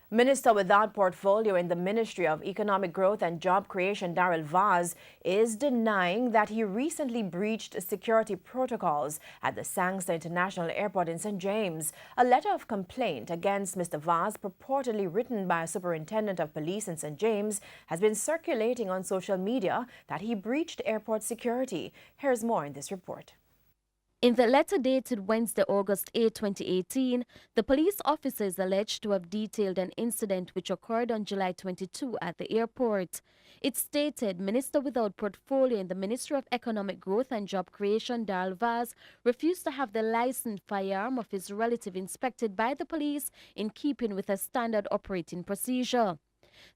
Minister without portfolio in the Ministry of Economic Growth and Job Creation, Darrell Vaz, is denying that he recently breached security protocols at the Sangster International Airport in St. James. A letter of complaint against Mr. Vaz, purportedly written by a superintendent of police in St. James, has been circulating on social media that he breached airport security. Here's more in this report. In the letter dated Wednesday, August 8, 2018, the police officer is alleged to have detailed an incident which occurred on July 22 at the airport. It stated Minister without portfolio in the Ministry of Economic Growth and Job Creation, Darrell Vaz, refused to have the licensed firearm of his relative inspected by the police in keeping with a standard operating procedure.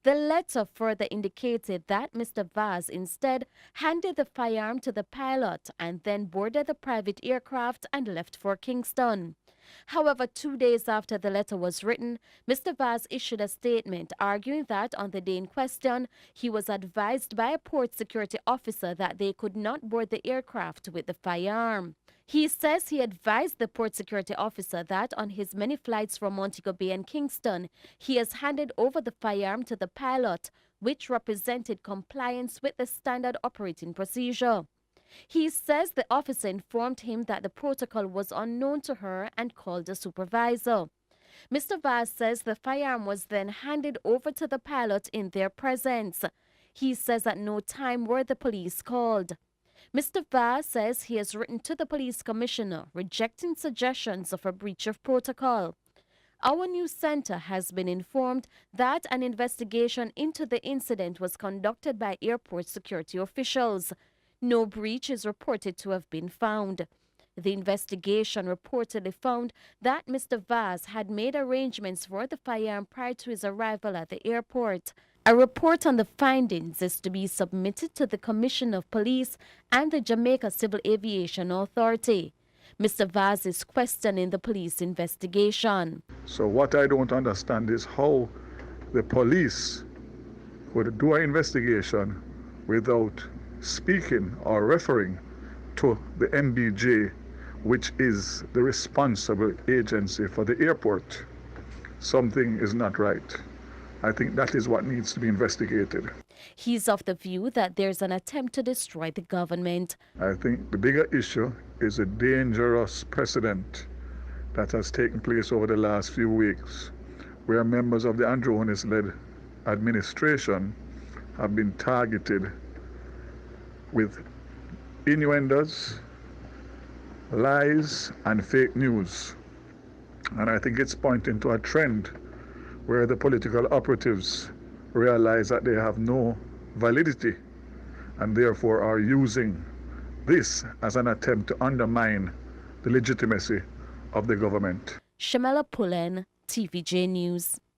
The letter further indicated that Mr. Vaz instead handed the firearm to the pilot and then boarded the private aircraft and left for Kingston. However, 2 days after the letter was written, Mr. Vaz issued a statement arguing that on the day in question, he was advised by a port security officer that they could not board the aircraft with the firearm. He says he advised the port security officer that on his many flights from Montego Bay and Kingston, he has handed over the firearm to the pilot, which represented compliance with the standard operating procedure. He says the officer informed him that the protocol was unknown to her and called a supervisor. Mr. Vaz says the firearm was then handed over to the pilot in their presence. He says at no time were the police called. Mr. Vaz says he has written to the police commissioner rejecting suggestions of a breach of protocol. Our news center has been informed that an investigation into the incident was conducted by airport security officials. No breach is reported to have been found. The investigation reportedly found that Mr. Vaz had made arrangements for the firearm prior to his arrival at the airport. A report on the findings is to be submitted to the Commissioner of Police and the Jamaica Civil Aviation Authority. Mr. Vaz is questioning the police investigation. So what I don't understand is how the police would do an investigation without speaking or referring to the MBJ, which is the responsible agency for the airport. Something is not right. I think that is what needs to be investigated. He's of the view that there's an attempt to destroy the government. I think the bigger issue is a dangerous precedent that has taken place over the last few weeks, where members of the Andrew Holness-led administration have been targeted with innuendos, lies, and fake news. And I think it's pointing to a trend where the political operatives realize that they have no validity and therefore are using this as an attempt to undermine the legitimacy of the government. Shamela Pullen, TVJ News.